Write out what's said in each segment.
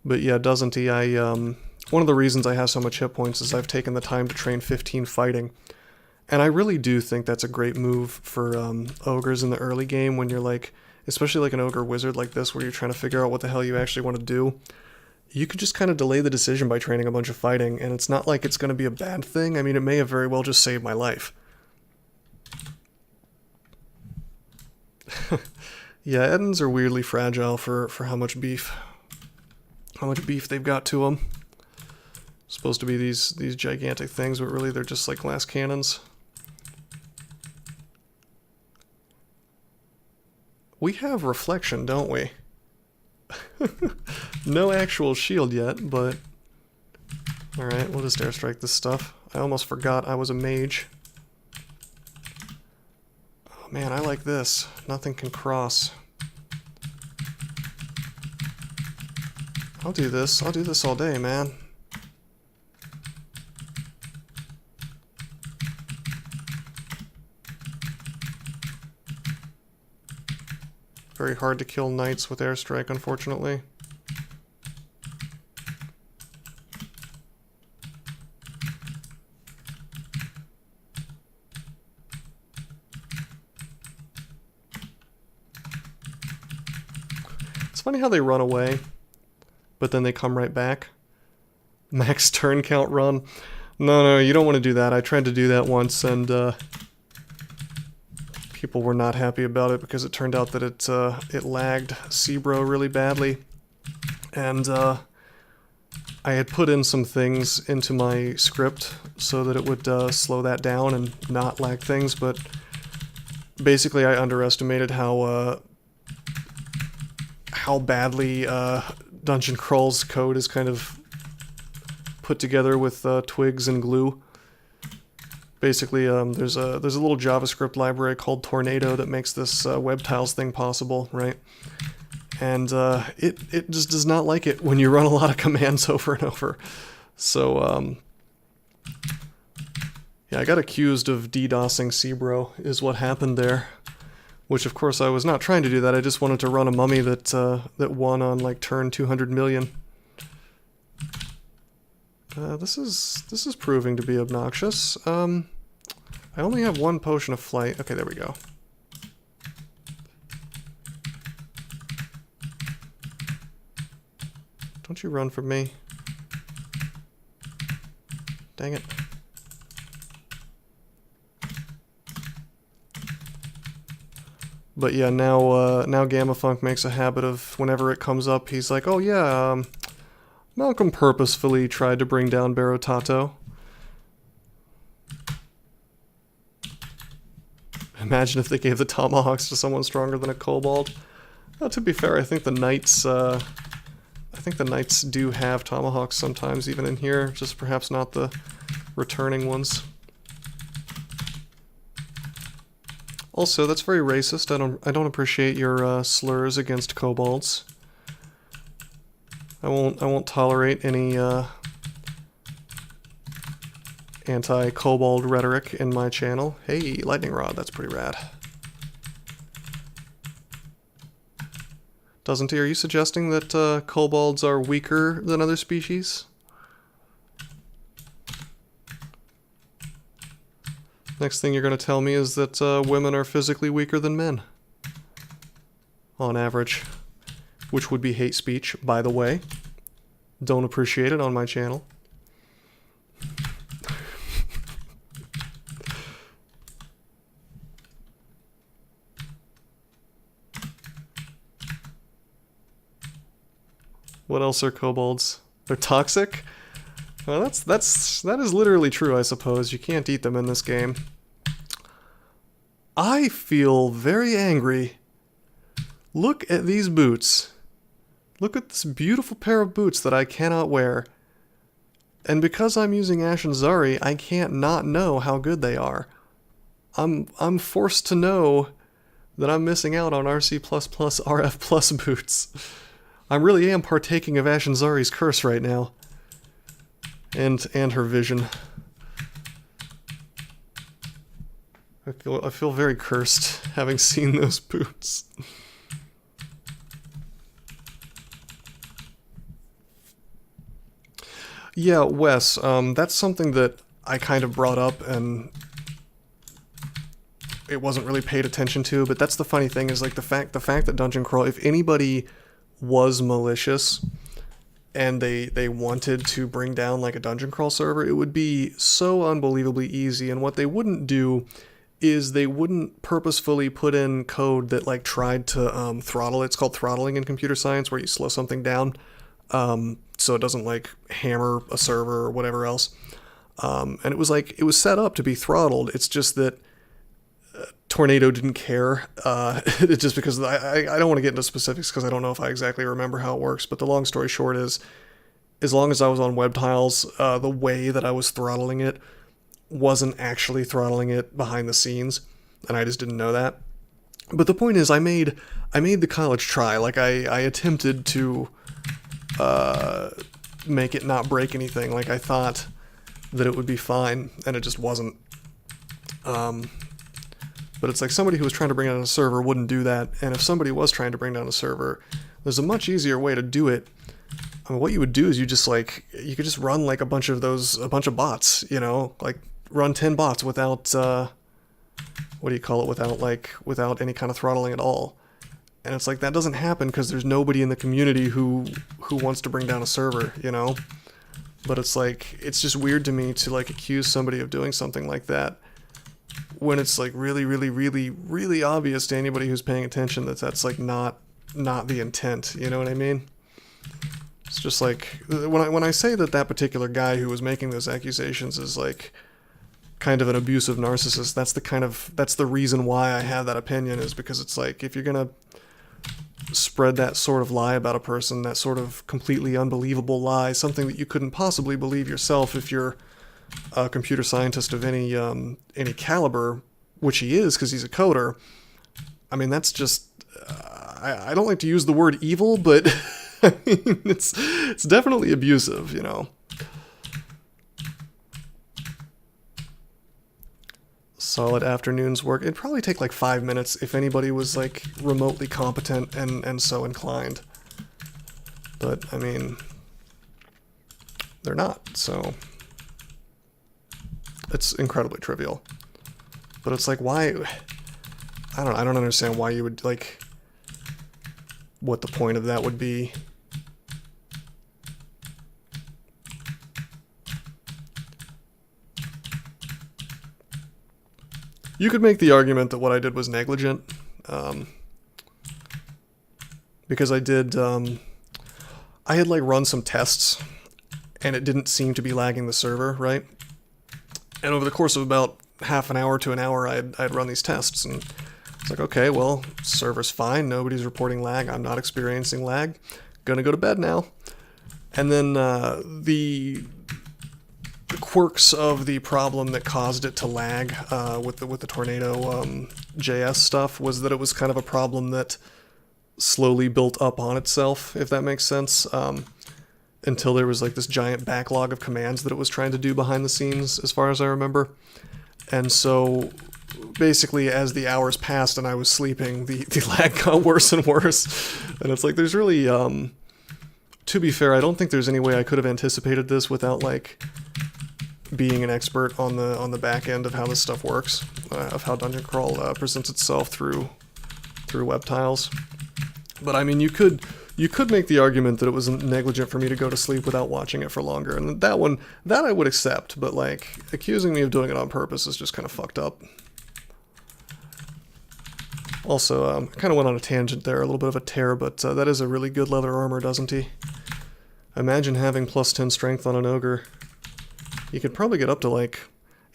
But yeah, doesn't he? One of the reasons I have so much hit points is I've taken the time to train 15 fighting. And I really do think that's a great move for ogres in the early game when you're like, especially like an ogre wizard like this where you're trying to figure out what the hell you actually want to do. You could just kind of delay the decision by training a bunch of fighting, and it's not like it's going to be a bad thing. I mean, it may have very well just saved my life. Yeah, Edens are weirdly fragile for how much beef they've got to them. Supposed to be these gigantic things, but really they're just like glass cannons. We have reflection, don't we? No actual shield yet, but... Alright, we'll just airstrike this stuff. I almost forgot I was a mage. Oh man, I like this. Nothing can cross. I'll do this. I'll do this all day, man. Very hard to kill knights with airstrike, unfortunately. It's funny how they run away, but then they come right back. Max turn count run. No, you don't want to do that. I tried to do that once, and people were not happy about it because it turned out that it lagged Cbro really badly. And I had put in some things into my script so that it would slow that down and not lag things, but basically I underestimated how badly Dungeon Crawl's code is kind of put together with twigs and glue. Basically, there's a little JavaScript library called Tornado that makes this web tiles thing possible, right? And it just does not like it when you run a lot of commands over and over. So yeah, I got accused of DDoSing Cbro is what happened there. Which of course I was not trying to do that. I just wanted to run a mummy that won on like turn 200 million. This is proving to be obnoxious. I only have one potion of flight. Okay, there we go. Don't you run from me. Dang it. But yeah, now Gamma Funk makes a habit of whenever it comes up, he's like, oh yeah, Malcolm purposefully tried to bring down Barotato. Imagine if they gave the tomahawks to someone stronger than a kobold. To be fair, I think the knights do have tomahawks sometimes, even in here, just perhaps not the returning ones. Also, that's very racist. I don't appreciate your slurs against kobolds. I won't tolerate any anti-kobold rhetoric in my channel. Hey, lightning rod, that's pretty rad. Doesn't he? Are you suggesting that kobolds are weaker than other species? Next thing you're going to tell me is that women are physically weaker than men. On average. Which would be hate speech, by the way. Don't appreciate it on my channel. What else are kobolds? They're toxic? Well, that is literally true, I suppose. You can't eat them in this game. I feel very angry. Look at these boots. Look at this beautiful pair of boots that I cannot wear. And because I'm using Ashenzari, I can't not know how good they are. I'm forced to know that I'm missing out on RC++ RF+ boots. I really am partaking of Ashenzari's curse right now. And her vision. I feel very cursed having seen those boots. Yeah, Wes, that's something that I kind of brought up and it wasn't really paid attention to, but that's the funny thing is like the fact that Dungeon Crawl, if anybody was malicious and they wanted to bring down like a Dungeon Crawl server, it would be so unbelievably easy. And what they wouldn't do is they wouldn't purposefully put in code that like tried to throttle. It's called throttling in computer science, where you slow something down so it doesn't like hammer a server or whatever else. And it was set up to be throttled. It's just that Tornado didn't care. It's just because I don't want to get into specifics because I don't know if I exactly remember how it works. But the long story short is, as long as I was on web tiles, the way that I was throttling it wasn't actually throttling it behind the scenes, and I just didn't know that. But the point is, I made the college try. Like I attempted to make it not break anything. Like I thought that it would be fine, and it just wasn't. But it's like somebody who was trying to bring down a server wouldn't do that, and if somebody was trying to bring down a server, there's a much easier way to do it. I mean, what you would do is you could just run like a bunch of bots, you know, like run 10 bots without, what do you call it, without any kind of throttling at all. And it's like, that doesn't happen because there's nobody in the community who wants to bring down a server, you know? But it's like, it's just weird to me to like accuse somebody of doing something like that when it's like really, really, really, really obvious to anybody who's paying attention that that's like not the intent, you know what I mean? It's just like, when I say that particular guy who was making those accusations is like kind of an abusive narcissist, that's the reason why I have that opinion, is because it's like, if you're gonna spread that sort of lie about a person, that sort of completely unbelievable lie, something that you couldn't possibly believe yourself if you're a computer scientist of any caliber, which he is because he's a coder. I mean, that's just, I don't like to use the word evil, but I mean, it's definitely abusive, you know. Solid afternoon's work. It'd probably take like 5 minutes if anybody was like remotely competent and so inclined. But I mean, they're not, so it's incredibly trivial. But it's like, why? I don't understand why you would like, what the point of that would be. You could make the argument that what I did was negligent, because I had like run some tests, and it didn't seem to be lagging the server, right? And over the course of about half an hour to an hour, I'd run these tests, and it's like, okay, well, server's fine, nobody's reporting lag, I'm not experiencing lag, gonna go to bed now. And then the quirks of the problem that caused it to lag with the Tornado JS stuff was that it was kind of a problem that slowly built up on itself, if that makes sense, until there was like this giant backlog of commands that it was trying to do behind the scenes, as far as I remember. And so basically as the hours passed and I was sleeping, the lag got worse and worse. And it's like, there's really, to be fair, I don't think there's any way I could have anticipated this without like being an expert on the back end of how this stuff works, of how Dungeon Crawl presents itself through web tiles. But I mean, you could make the argument that it was negligent for me to go to sleep without watching it for longer, and that I would accept, but like accusing me of doing it on purpose is just kind of fucked up. Also, I kind of went on a tangent there, a little bit of a tear, but that is a really good leather armor, doesn't he? Imagine having plus 10 strength on an ogre. You could probably get up to like,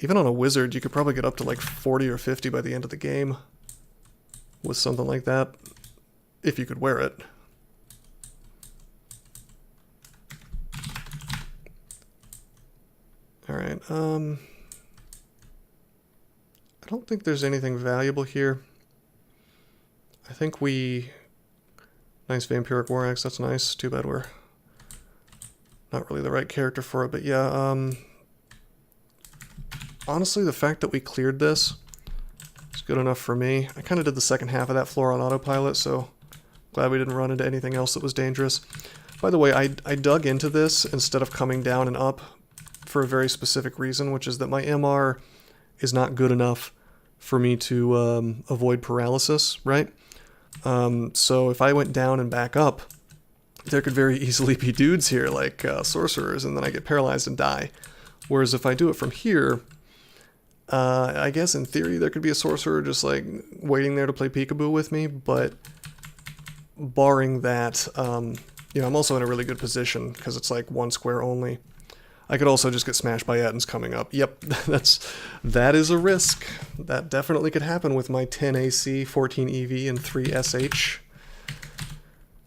even on a wizard, you could probably get up to like 40 or 50 by the end of the game with something like that, if you could wear it. Alright, I don't think there's anything valuable here. I think nice vampiric war axe, that's nice. Too bad we're not really the right character for it, but yeah, honestly, the fact that we cleared this is good enough for me. I kind of did the second half of that floor on autopilot, so glad we didn't run into anything else that was dangerous. By the way, I dug into this instead of coming down and up for a very specific reason, which is that my MR is not good enough for me to avoid paralysis, right? So if I went down and back up, there could very easily be dudes here like sorcerers, and then I get paralyzed and die. Whereas if I do it from here, I guess in theory there could be a sorcerer just like waiting there to play peekaboo with me, but barring that, you know, I'm also in a really good position because it's like 1 square only. I could also just get smashed by Ettins coming up. Yep, that is a risk. That definitely could happen with my 10 AC, 14 EV, and 3 SH.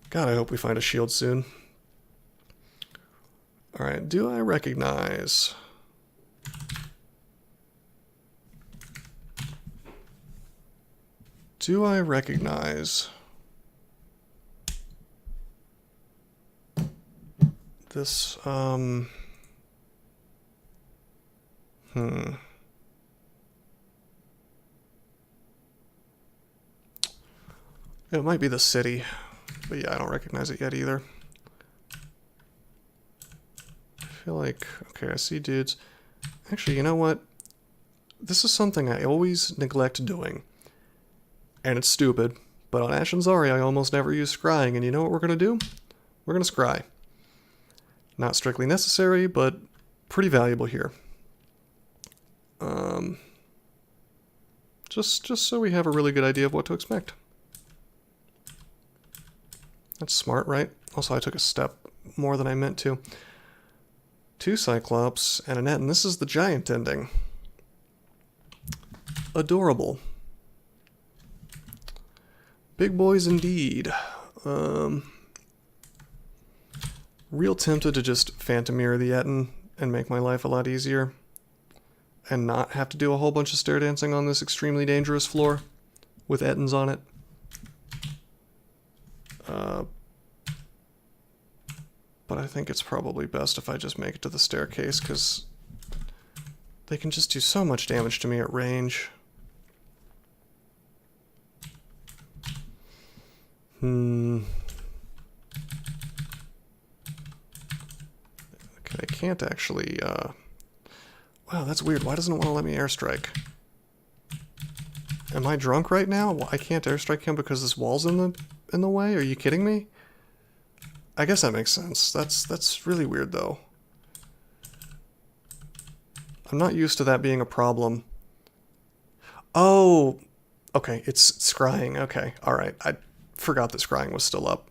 God, I hope we find a shield soon. Alright, do I recognize... Do I recognize... this, It might be the city, but yeah, I don't recognize it yet either. I feel like, okay, I see dudes. Actually, you know what? This is something I always neglect doing, and it's stupid, but on Ashenzari I almost never use scrying, and you know what we're going to do? We're going to scry. Not strictly necessary, but pretty valuable here. Just so we have a really good idea of what to expect. That's smart, right? Also, I took a step more than I meant to. 2 Cyclops and a net, and this is the giant ending. Adorable. Big boys indeed. Real tempted to just Phantom Mirror the Ettin and make my life a lot easier. And not have to do a whole bunch of stair dancing on this extremely dangerous floor with Ettins on it. But I think it's probably best if I just make it to the staircase, because they can just do so much damage to me at range. Okay, I can't actually, wow, that's weird. Why doesn't it want to let me airstrike? Am I drunk right now? I can't airstrike him because this wall's in the way? Are you kidding me? I guess that makes sense. That's really weird, though. I'm not used to that being a problem. Oh, okay, it's scrying. Okay, alright. I forgot that scrying was still up.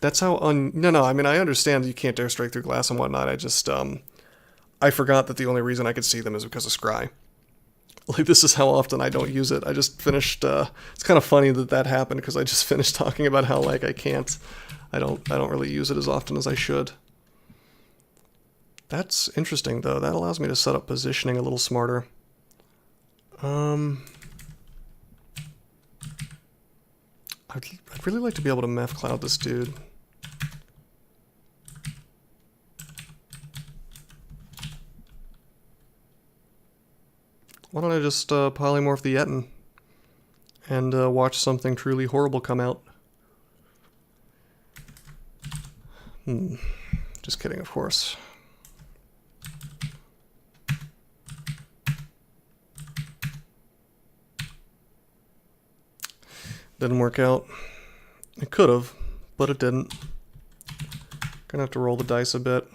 That's how no, I mean, I understand you can't airstrike through glass and whatnot. I just, I forgot that the only reason I could see them is because of scry. Like, this is how often I don't use it. I just finished, it's kind of funny that that happened, because I just finished talking about how, like, I don't really use it as often as I should. That's interesting, though. That allows me to set up positioning a little smarter. I'd really like to be able to meth cloud this dude. Why don't I just polymorph the Ettin and watch something truly horrible come out? Just kidding, of course. Didn't work out. It could have, but it didn't. Gonna have to roll the dice a bit.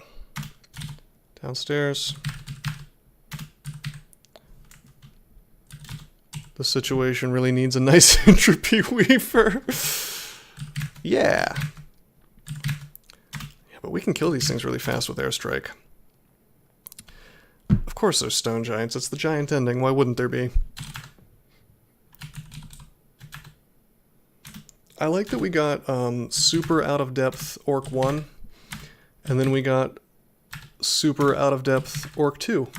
Downstairs. The situation really needs a nice entropy weaver. Yeah. Yeah, but we can kill these things really fast with airstrike. Of course there's stone giants. It's the giant ending. Why wouldn't there be? I like that we got super out of depth Orc 1, and then we got super out of depth Orc 2.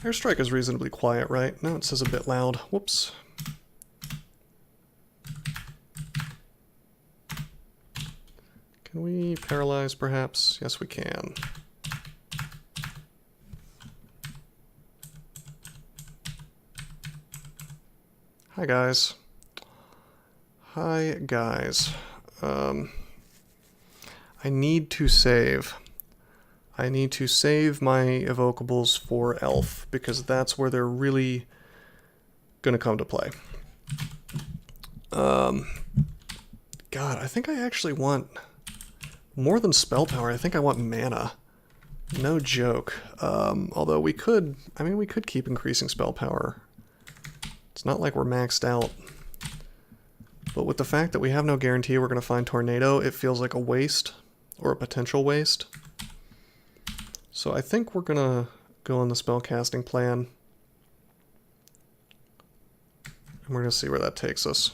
Airstrike is reasonably quiet, right? No, it says a bit loud. Whoops. Can we paralyze, perhaps? Yes, we can. Hi, guys. Hi, guys. I need to save. I need to save my evocables for Elf, because that's where they're really gonna come to play. God, I think I actually want more than spell power. I think I want mana. No joke. Although we could, I mean, we could keep increasing spell power. It's not like we're maxed out. But with the fact that we have no guarantee we're going to find Tornado, it feels like a waste, or a potential waste. So I think we're going to go on the spellcasting plan. And we're going to see where that takes us.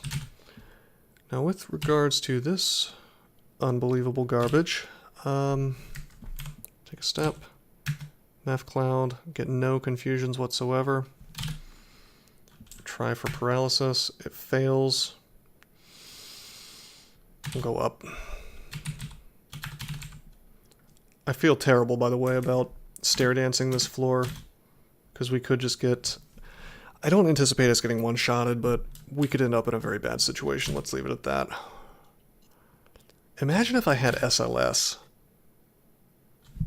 Now with regards to this unbelievable garbage, take a step, Meth Cloud, get no confusions whatsoever. Try for paralysis, it fails. We'll go up. I feel terrible, by the way, about stair dancing this floor, because we could just get... I don't anticipate us getting one-shotted, but we could end up in a very bad situation. Let's leave it at that. Imagine if I had SLS.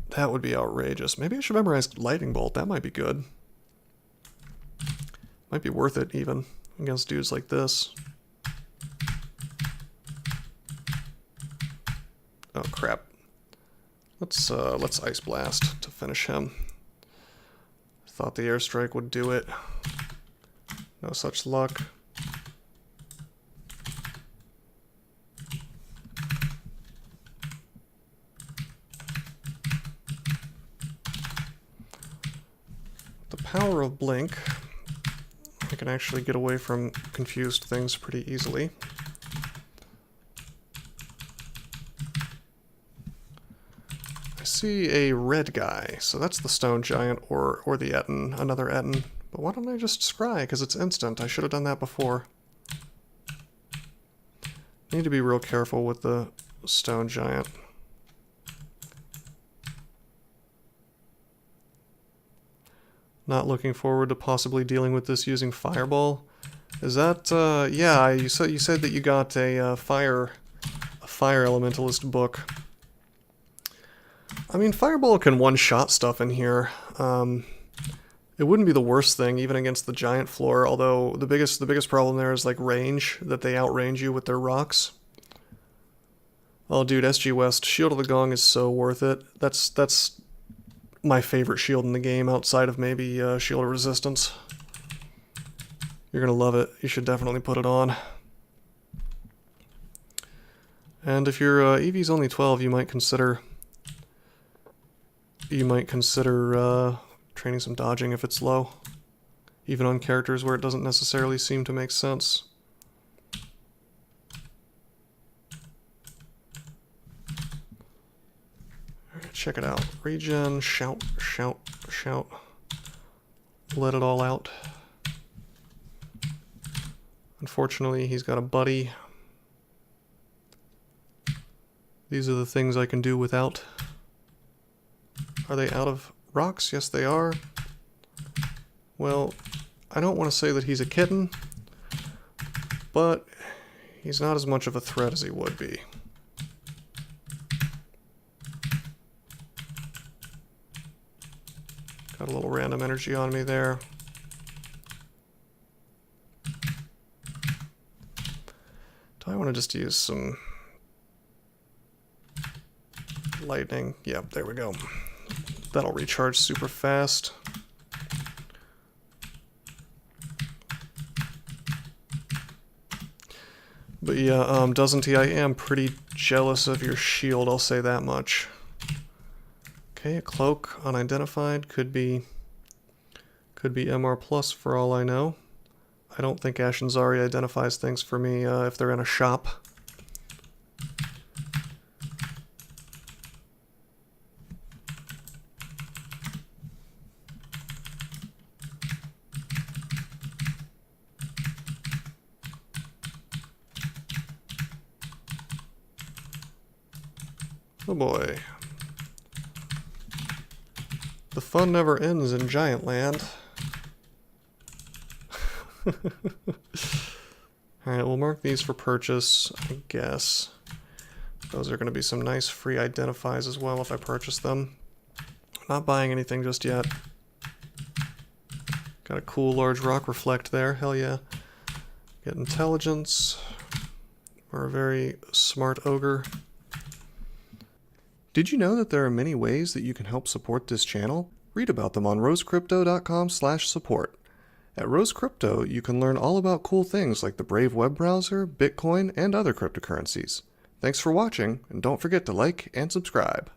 That would be outrageous. Maybe I should memorize Lightning Bolt. That might be good. Might be worth it, even, against dudes like this. Oh, crap. Let's Ice Blast to finish him. Thought the airstrike would do it. No such luck. The power of Blink, I can actually get away from confused things pretty easily. I see a red guy, so that's the Stone Giant or the Etten, another Etten. But why don't I just scry, because it's instant. I should have done that before. Need to be real careful with the Stone Giant. Not looking forward to possibly dealing with this using Fireball. Is that, yeah, you said that you got a fire elementalist book. I mean, Fireball can one-shot stuff in here. It wouldn't be the worst thing, even against the giant floor, although the biggest problem there is, like, range, that they outrange you with their rocks. Oh, dude, SG West, Shield of the Gong is so worth it. That's my favorite shield in the game, outside of maybe Shield of Resistance. You're gonna love it. You should definitely put it on. And if your EV's only 12, you might consider training some dodging if it's low, even on characters where it doesn't necessarily seem to make sense. Alright, check it out. Regen, shout, shout, shout. Let it all out. Unfortunately, he's got a buddy. These are the things I can do without. Are they out of rocks? Yes, they are. Well, I don't want to say that he's a kitten, but he's not as much of a threat as he would be. Got a little random energy on me there. Do I want to just use some lightning? Yep, there we go. That'll recharge super fast. But yeah, doesn't he? I am pretty jealous of your shield, I'll say that much. Okay, a cloak, unidentified, could be MR plus for all I know. I don't think Ashenzari identifies things for me if they're in a shop. Oh boy. The fun never ends in Giant Land. Alright, we'll mark these for purchase, I guess. Those are going to be some nice free identifies as well if I purchase them. Not buying anything just yet. Got a cool large rock reflect there, hell yeah. Get intelligence. We're a very smart ogre. Did you know that there are many ways that you can help support this channel? Read about them on rosecrypto.com/support. At Rose Crypto, you can learn all about cool things like the Brave web browser, Bitcoin, and other cryptocurrencies. Thanks for watching, and don't forget to like and subscribe.